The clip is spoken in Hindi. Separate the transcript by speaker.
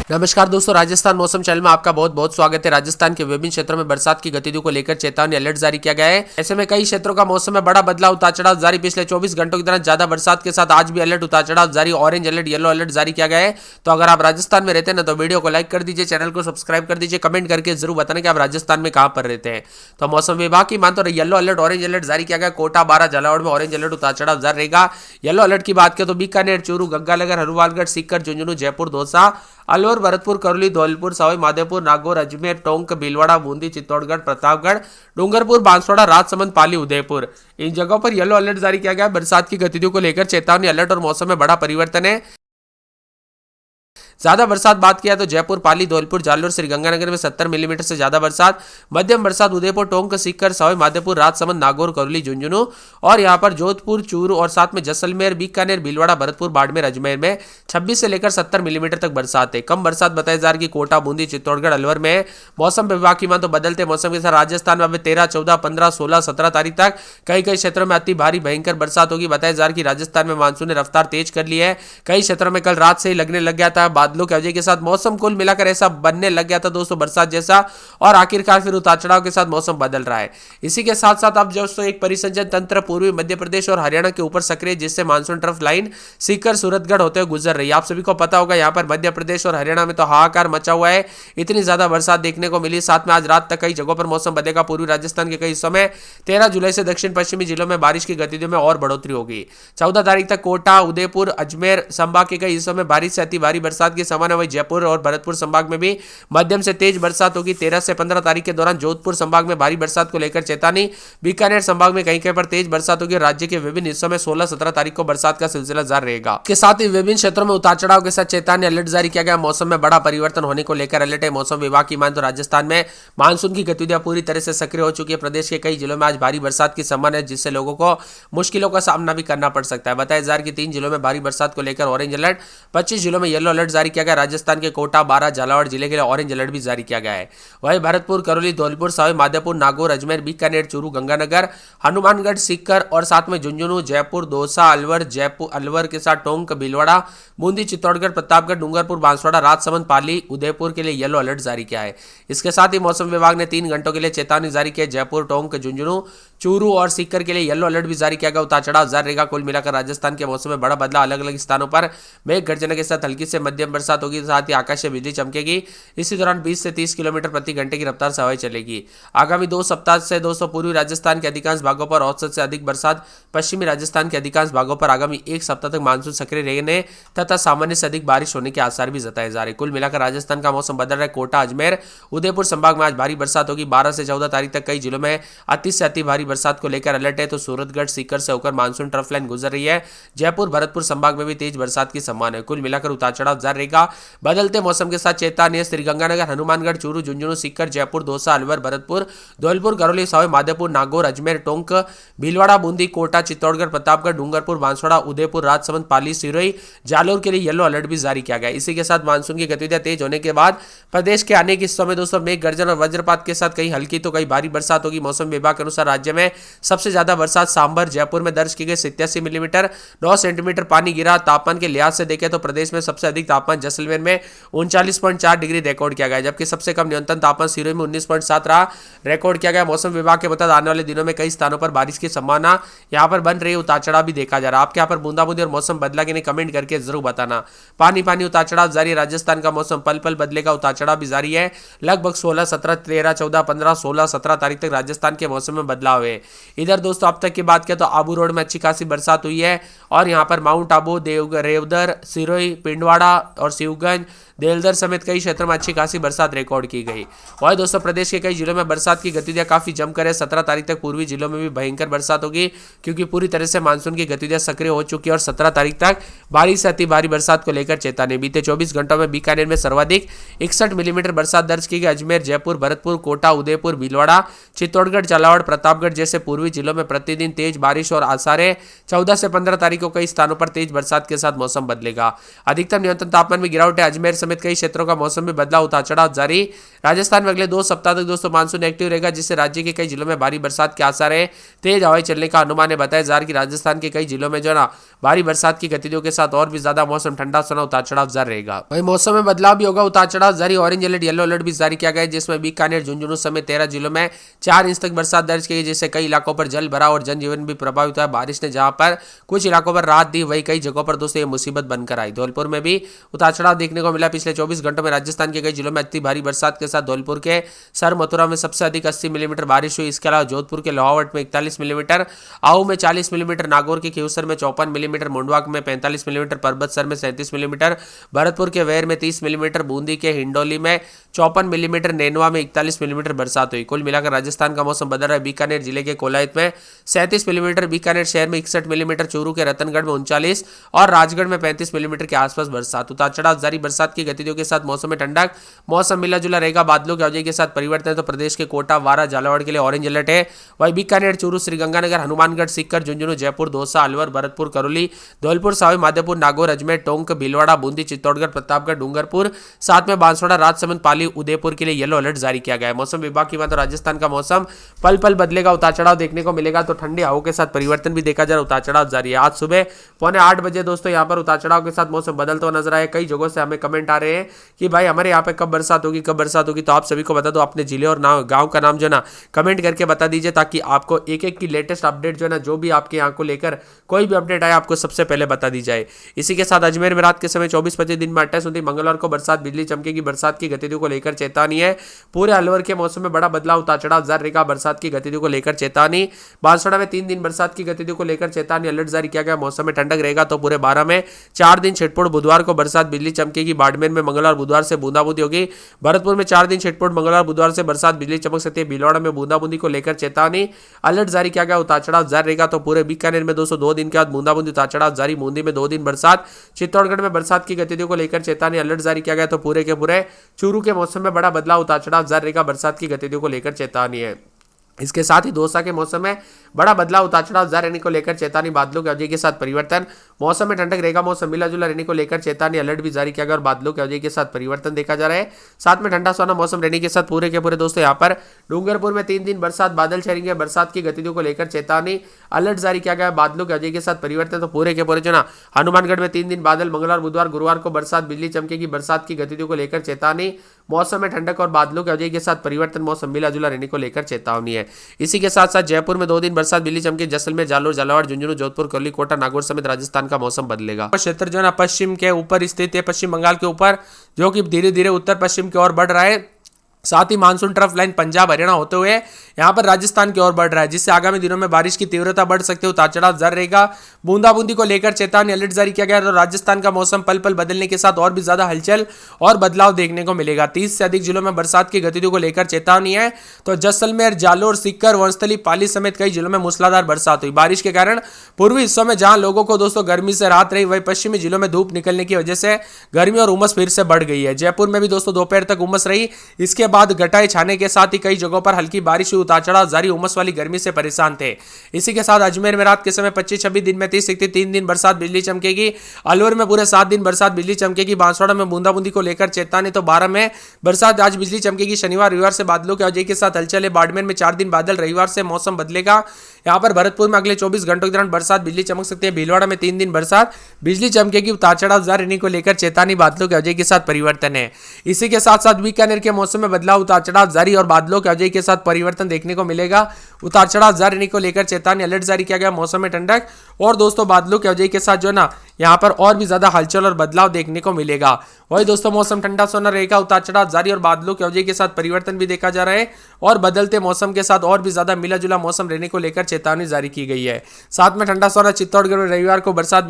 Speaker 1: नमस्कार दोस्तों, राजस्थान मौसम चैनल में आपका बहुत बहुत स्वागत है। राजस्थान के विभिन्न क्षेत्रों में बरसात की गतिविधियों को लेकर चेतावनी अलर्ट जारी किया गया है। ऐसे में कई क्षेत्रों का मौसम में बड़ा बदलाव, उतार चढ़ाव जारी। पिछले 24 घंटों के दौरान ज्यादा बरसात के साथ आज भी अलर्ट, उतार चढ़ाव जारी। ऑरेंज अलर्ट, येलो अलर्ट जारी किया गया है। तो अगर आप राजस्थान में रहते हैं ना तो वीडियो को लाइक कर दीजिए, चैनल को सब्सक्राइब कर दीजिए, कमेंट करके जरूर बताना कि आप राजस्थान में कहां पर रहते हैं। तो मौसम विभाग की मान तो येलो अलर्ट, ऑरेंज अलर्ट जारी किया गया। कोटा, बारां, झालावाड़ में ऑरेंज अलर्ट, उतार चढ़ाव जारी रहेगा। येलो अलर्ट की बात करें तो बीकानेर, चूरू, गंगानगर, हनुमानगढ़, सीकर, झुंझुनू, जयपुर, दौसा, अलवर, भरतपुर, करौली, धौलपुर, सवाई माधोपुर, नागौर, अजमेर, टोंक, भीलवाड़ा, बूंदी, चित्तौड़गढ़, प्रतापगढ़, डूंगरपुर, बांसवाड़ा, राजसमंद, पाली, उदयपुर, इन जगहों पर येलो अलर्ट जारी किया गया। बरसात की गतिविधियों को लेकर चेतावनी अलर्ट और मौसम में बड़ा परिवर्तन है। ज्यादा बरसात बात किया तो जयपुर, पाली, धौलपुर, जालोर, श्रीगंगानगर में 70 मिलीमीटर से ज्यादा बरसात। मध्यम बरसात उदयपुर, टोंक, सीकर, सवाई माधोपुर, राजसमंद, नागौर, करौली, झुंझुनू और यहां पर जोधपुर, चूरू और साथ में जैसलमेर, बीकानेर, भीलवाड़ा, भरतपुर, बाड़मेर, अजमेर में 26 से लेकर 70 मिलीमीटर तक बरसात है। कम बरसात बताया जा रही है कोटा, बूंदी, चित्तौड़गढ़, अलवर में। मौसम विभाग की मान तो बदलते मौसम के साथ राजस्थान में अब 13, 14, 15, 16, 17 तारीख तक कई कई क्षेत्रों में अति भारी भयंकर बरसात होगी। बताया जा रहा है कि राजस्थान में मानसून ने रफ्तार तेज कर ली है। कई क्षेत्रों में कल रात से ही लगने लग गया था। बादलों की वजह के साथ मौसम कुल मिलाकर ऐसा बनने लग गया था दोस्तों, बरसात जैसा। और आखिरकार फिर उतार चढ़ाव के साथ मौसम बदल रहा है। इसी के साथ साथ अब दोस्तों एक परिसंचरण तंत्र पूर्वी मध्य प्रदेश और हरियाणा के ऊपर सक्रिय, जिससे monsoon trough line Sikar, Suratgarh होते हुए गुजर रही है। आप सभी को पता होगा यहाँ पर मध्य प्रदेश और हरियाणा में तो हाहाकार मचा हुआ है। इतनी ज्यादा बरसात देखने को मिली। साथ में आज रात तक कई जगहों पर मौसम बदलेगा। पूर्वी राजस्थान के कई हिस्सों में 13 जुलाई से दक्षिण पश्चिमी जिलों में बारिश की गतिविधियों में और बढ़ोतरी होगी। 14 तारीख तक कोटा, उदयपुर, अजमेर संभाग के कई हिस्सों में बारिश से अति भारी बरसात की संभावना। वही जयपुर और भरतपुर संभाग में भी मध्यम से तेज बरसात होगी। 13 से 15 तारीख के दौरान जोधपुर संभाग में भारी बरसात को लेकर चेतावनी। बीकानेर संभाग में कहीं कहीं पर तेज बरसात होगी। राज्य के विभिन्न हिस्सों में 16, 17 तारीख को बरसात का सिलसिला जारी रहेगा। इसके साथ ही विभिन्न क्षेत्रों में उतार चढ़ाव के साथ चेतावनी अलर्ट जारी किया गया। मौसम में बड़ा परिवर्तन होने को लेकर अलर्ट है। मौसम विभाग की मान तो राजस्थान में मानसून की गतिविधियां पूरी तरह से सक्रिय हो चुकी है। प्रदेश के कई जिलों में आज भारी बरसात की संभावना है, जिससे लोगों को मुश्किलों का सामना भी करना पड़ सकता है। बताया जा रहा है कि 3 जिलों में भारी बरसात को लेकर ऑरेंज अलर्ट, 25 जिलों में येलो अलर्ट जारी किया गया। राजस्थान के कोटा, बारां, झालावाड़ जिले के लिए ऑरेंज अलर्ट भी जारी किया गया है। वहीं भरतपुर, करौली, धौलपुर, सवाई माधोपुर, नागौर, अजमेर, बीकानेर, चूरू, गंगानगर, हनुमानगढ़, सीकर और साथ में झुंझुनू, जयपुर, दौसा, अलवर, जयपुर अलवर के साथ टोंक, भीलवाड़ा, बूंदी, चित्तौड़गढ़, प्रतापगढ़, डूंगरपुर, बांसवाड़ा, राजसमंद, पाली, उदयपुर के लिए येलो अलर्ट जारी किया है। इसके साथ ही मौसम विभाग ने 3 घंटों के लिए चेतावनी जारी की है। जयपुर, टोंक, झुंझुनू, चूरू और सीकर के लिए येलो अलर्ट भी जारी किया गया। उतार चढ़ाव जारी रहेगा। कुल मिलाकर राजस्थान के मौसम में बड़ा बदलाव। अलग अलग स्थानों पर मेघ गर्जना के साथ हल्की से मध्यम बरसात होगी। साथ ही आकाश से बिजली चमकेगी। इसी दौरान 20 से 30 किलोमीटर प्रति घंटे की रफ्तार से हवाएं चलेगी। आगामी 2 सप्ताह से दोस्तों पूर्वी राजस्थान के अधिकांश भागों पर औसत से अधिक बरसात, पश्चिमी राजस्थान के अधिकांश भागों पर आगामी 1 सप्ताह तक मानसून सक्रिय रहने तथा सामान्य से अधिक बारिश होने के आसार भी जताए जा रहे हैं। कुल मिलाकर राजस्थान का मौसम बदल रहा है। कोटा, अजमेर, उदयपुर संभाग में आज भारी बरसात होगी। 12 से 14 तारीख तक कई जिलों में अति से अति भारी बरसात को लेकर अलर्ट है। तो सूरतगढ़, सीकर से होकर मानसून ट्रफ लाइन गुजर रही है। जयपुर, भरतपुर संभाग में भी तेज बरसात की संभावना है। कुल मिलाकर उतार चढ़ाव जारी रहेगा। बदलते मौसम के साथ चेतावनी है। श्रीगंगानगर, हनुमानगढ़, चूरू, झुंझुनू, सीकर, जयपुर, दौसा, अलवर, भरतपुर, धौलपुर, करौली, सवाई माधोपुर, नागौर, अजमेर, टोंक, भीलवाड़ा, बूंदी, कोटा, चित्तौड़गढ़, प्रतापगढ़, डूंगरपुर, बांसवाड़ा, उदयपुर, राजसमंद, पाली, सिरोही, जालोर के लिए येलो अलर्ट भी जारी किया गया। इसी के साथ मानसून की गतिविधियां तेज होने के बाद प्रदेश के अनेक हिस्सों में दोस्तों मेघ गर्जन और वज्रपात के साथ कहीं हल्की तो कहीं भारी बरसात होगी। मौसम विभाग के अनुसार राज्य में सबसे ज्यादा बरसात सांभर, जयपुर में दर्ज की गई 87 मिलीमीटर, 9 सेंटीमीटर पानी गिरा। तापमान के लिहाज से देखें तो प्रदेश में सबसे अधिक तापमान जैसलमेर में 39.4 डिग्री रिकॉर्ड किया गया, जबकि सबसे कम न्यूनतम तापमान सिरोही में 19.7 रहा, रिकॉर्ड किया गया। मौसम विभाग के मुताबिक आने वाले दिनों में कई स्थानों पर बारिश की संभावना यहाँ पर बन रही है। उतार चढ़ाव भी देखा जा रहा है। आपके यहाँ पर बूंदाबूंदी और मौसम बदला कि नहीं, कमेंट करके जरूर बताना। पानी पानी उतार चढ़ाव जारी। राजस्थान का मौसम पल पल बदलेगा। उतार चढ़ाव भी जारी है। लगभग 16, 17, 13, 14, 15, 16, 17 तारीख तक राजस्थान के मौसम में बदलाव है। इधर दोस्तों अब तक की बात करें तो आबू रोड में अच्छी खासी बरसात हुई है और यहाँ पर माउंट आबू, रेवदर, सिरोही, पिंडवाड़ा और शिवगंज, देलदर समेत कई क्षेत्रों में अच्छी खासी बरसात रिकॉर्ड की गई। और दोस्तों प्रदेश के कई जिलों में बरसात की गतिविधियां काफी जमकर है। 17 तारीख तक पूर्वी जिलों में भी भयंकर बरसात होगी, क्योंकि पूरी तरह से मानसून की गतिविधियां सक्रिय हो चुकी है। और 17 तारीख तक भारी से अति भारी बरसात को लेकर चेतावनी। बीते 24 घंटों में बीकानेर में सर्वाधिक 61 मिलीमीटर बरसात दर्ज की गई। अजमेर, जयपुर, भरतपुर, कोटा, उदयपुर, भीलवाड़ा, चित्तौड़गढ़, झालावाड़, प्रतापगढ़ जैसे पूर्वी जिलों में प्रतिदिन तेज बारिश और आसार है। 14 से 15 तारीख को कई स्थानों पर तेज बरसात के साथ मौसम बदलेगा। अधिकतम न्यूनतम तापमान तापमान में गिरावट है। अजमेर समेत कई क्षेत्रों का मौसम में बदलाव उतार चढ़ाव जारी। राजस्थान में अगले 2 सप्ताह तक दोस्तों मानसून एक्टिव रहेगा, जिससे राज्य के कई जिलों में भारी बरसात के आसार है। तेज हवाएं चलने का अनुमान है। बताया जा रहा है कि राजस्थान के कई जिलों में जो ना भारी बरसात की गतिविधियों के साथ और भी ज्यादा मौसम ठंडा सोना उतार चढ़ाव जारी रहेगा। वही मौसम में बदलाव भी होगा, उतार चढ़ाव जारी। ऑरेंज अलर्ट येलो अलर्ट भी जारी किया गया है, जिसमें बीकानेर झुंझुनू समेत 13 जिलों में 4 इंच तक बरसात दर्ज की गई, जिससे कई इलाकों पर जल भरा और जनजीवन भी प्रभावित हुआ। बारिश ने जहां पर कुछ इलाकों पर राहत दी, वही कई जगहों पर दोस्तों ये मुसीबत बनकर आई। धौलपुर में भी उतार चढ़ाव देखने को मिला। पिछले 24 घंटों में राजस्थान के कई जिलों में अति भारी बरसात के साथ धौलपुर के सर मथुरा में सबसे अधिक 80 मिलीमीटर बारिश हुई। इसके अलावा जोधपुर के लोहावट में 41 मिलीमीटर, आऊ में 40 मिलीमीटर, नागौर के खियूसर में 54 मिलीमीटर, मुंडवा में 45 मिलीमीटर, परबतसर में 37 मिलीमीटर, भरतपुर के वेर में 30 मिलीमीटर, बूंदी के हिंडोली में 54 मिलीमीटर, नैनवा में 41 मिलीमीटर बरसात हुई। कुल मिलाकर राजस्थान का मौसम बदल रहा है। बीकानेर जिले के कोलायत में 37 मिलीमीटर, बीकानेर शहर में 61 मिलीमीटर, चूरू के रतनगढ़ में 39 और राजगढ़ में 35 मिलीमीटर के आसपास बरसात। उतार चढ़ाव जारी। बरसात की गतिविधियों के साथ मौसम में ठंडक, मौसम मिला जुला रहेगा। बादलों की आवाजाही के साथ परिवर्तन है। तो प्रदेश के कोटा, वारा, झालावाड़ के लिए ऑरेंज अलर्ट है। वही बीकानेर, चूरू, श्रीगंगानगर, हनुमानगढ़, सीकर, झुंझुनू, जयपुर, दौसा, अलवर, भरतपुर, करौली, धौलपुर, सवाई माधोपुर, नागौर, अजमेर, टोंक, भीलवाड़ा, बूंदी, चित्तौड़गढ़, प्रतापगढ़, डूंगरपुर, साथ में बांसवाड़ा, राजसमंद, पाली, उदयपुर के लिए येलो अलर्ट जारी किया गया है। मौसम विभाग की बात तो राजस्थान का मौसम पल पल बदलेगा, उतार चढ़ाव देखने को मिलेगा। तो ठंडी हवाओं के साथ परिवर्तन भी देखा जा रहा है, उतार चढ़ाव जारी है। आज सुबह 7:45 बजे दोस्तों यहाँ पर उतार चढ़ाव के साथ मौसम बदलता हुआ नजर आया। कई जगहों से हमें कमेंट आ रहे हैं कि भाई हमारे यहाँ पे कब बरसात होगी, कब बरसात होगी। तो आप सभी को बता दो, अपने जिले और गांव का नाम जो ना कमेंट करके बता दीजिए, ताकि आपको एक एक की लेटेस्ट अपडेट जो है ना, जो भी आपके यहाँ को लेकर कोई भी अपडेट आए आपको सबसे पहले बता दी जाए। इसी के साथ अजमेर में रात के समय 24 बजे दिन में 28 मंगलवार को बरसात, बिजली चमकेगी। बरसात की गतिविधियों को लेकर चेतावनी है। पूरे अलवर के मौसम में बड़ा बदलाव, उतार चढ़ाव जारी रहेगा। बरसात की गतिविधियों को लेकर चेतावनी। बांसवाड़ा में 3 दिन बरसात की गतिविधियों को लेकर चेतावनी अलर्ट जारी किया गया। मौसम में ठंडक रहेगा। तो पूरे 12 में 4 दिन छिटपुट, बुधवार को बरसात, बिजली चमकेगी। बाड़मेर में मंगलवार बुधवार से बूंदाबूंदी होगी। भरतपुर में 4 दिन छिटपुट, मंगलवार बुधवार से बरसात, बिजली चमक सकती है। भीलवाड़ा में बूंदाबूंदी को लेकर चेतावनी अलर्ट जारी किया गया। उतार चढ़ाव जारी रहेगा। तो पूरे बीकानेर में 202 दिन के बाद बूंदाबूंदी, उतार चढ़ाव जारी। बूंदी में 2 दिन बरसात। चित्तौड़गढ़ में बरसात की गतिविधियों को लेकर चेतावनी अलर्ट जारी किया गया। तो पूरे के पूरे चूरू के मौसम में बड़ा बदलाव, उतार चढ़ाव जारी रहेगा। बरसात की गतिविधियों को लेकर चेतावनी है। इसके साथ ही दौसा के मौसम में बड़ा बदलाव, उतार चढ़ाव जारी रहने को लेकर चेतावनी। बादलों की अवधि के साथ परिवर्तन, मौसम में ठंडक रहेगा। मौसम मिला जुला रहने को लेकर चेतावनी अलर्ट भी जारी किया गया और बादलों की अवधि के साथ परिवर्तन देखा जा रहा है। साथ में ठंडा सोना मौसम रहने के साथ पूरे के पूरे दोस्तों यहाँ पर डूंगरपुर में 3 दिन बरसात, बादल छाएंगे। बरसात की गतिविधियों को लेकर चेतावनी अलर्ट जारी किया गया। बादलों की अवधि के साथ परिवर्तन। तो पूरे के पूरे जो ना हनुमानगढ़ में 3 दिन बादल, मंगलवार बुधवार गुरुवार को बरसात, बिजली चमकेगी। बरसात की गतिविधियों को लेकर चेतावनी। मौसम में ठंडक और बादलों की अवधि के साथ परिवर्तन, मौसम मिला जुला रहने को लेकर चेतावनी है। इसी के साथ साथ जयपुर में 2 दिन बरसात, बिजली चमके। जैसलमेर, जालोर, झालावाड़, झुंझुनू, जोधपुर, करौली, कोटा, नागौर समेत राजस्थान का मौसम बदलेगा। क्षेत्र जो है ना पश्चिम के ऊपर स्थित है, पश्चिम बंगाल के ऊपर, जो कि धीरे धीरे उत्तर पश्चिम की ओर बढ़ रहा है। साथ ही monsoon trough line Punjab Haryana होते हुए यहां पर राजस्थान की ओर बढ़ रहा है, जिससे आगामी दिनों में बारिश की तीव्रता बढ़ सकती है। उतार चढ़ाव जारी रहेगा। बूंदाबूंदी को लेकर चेतावनी अलर्ट जारी किया गया। तो राजस्थान का मौसम पल पल बदलने के साथ और भी ज्यादा हलचल और बदलाव देखने को मिलेगा। 30 से अधिक जिलों में बरसात की गतिविधियों को लेकर चेतावनी है। तो जैसलमेर, जालोर, सीकर, वनस्थली, पाली समेत कई जिलों में मूसलाधार बरसात हुई। बारिश के कारण पूर्वी हिस्सों में जहां लोगों को दोस्तों गर्मी से राहत रही, वही पश्चिमी जिलों में धूप निकलने की वजह से गर्मी और उमस फिर से बढ़ गई है। जयपुर में भी दोस्तों दोपहर तक उमस रही, इसके बाद घटाए छाने के साथ ही कई जगहों पर हल्की बारिश हुई। उतार चढ़ाव जारी, उमस वाली गर्मी से परेशान थे। इसी के साथ अजमेर में रात के समय 25-26, दिन में 30-31, 3 दिन बरसात, बिजली चमकेगी। अलवर में पूरे 7 दिन बरसात, बिजली चमकेगी। बांसवाड़ा में बूंदाबूंदी को लेकर चेतावनी। तो 12 में बरसात, आज बिजली चमकेगी। शनिवार रविवार से बादलों की अवधि के साथ हलचल है। बाड़मेर में 4 दिन बादल, रविवार से मौसम बदलेगा। यहाँ पर भरतपुर में अगले 24 घंटों के दौरान बरसात, बिजली चमक सकती है। भीलवाड़ा में 3 दिन बरसात, बिजली चमकेगी। उतार चढ़ाव जारी रहने को लेकर चेतावनी, बादलों की अवधि के साथ परिवर्तन है। इसी के साथ साथ बीकानेर के मौसम में बदलाव, उतार चढ़ाव जारी और बादलों की अवधि के साथ परिवर्तन देखने को मिलेगा। उतार चढ़ाव जारी रहने को लेकर चेतावनी अलर्ट जारी किया गया। मौसम में ठंडक और दोस्तों बादलों की अवधि के साथ जो है ना यहाँ पर और भी ज्यादा हलचल और बदलाव देखने को मिलेगा। वही दोस्तों मौसम ठंडा सोना रहेगा। उतार चढ़ाव जारी और बादलों की अवधि के साथ परिवर्तन भी देखा जा रहा है और बदलते मौसम के साथ और भी ज्यादा मिला जुला मौसम रहने को लेकर चेतावनी जारी की गई है। साथ में ठंडा सोना चित्तौड़गढ़ में रविवार को बरसात,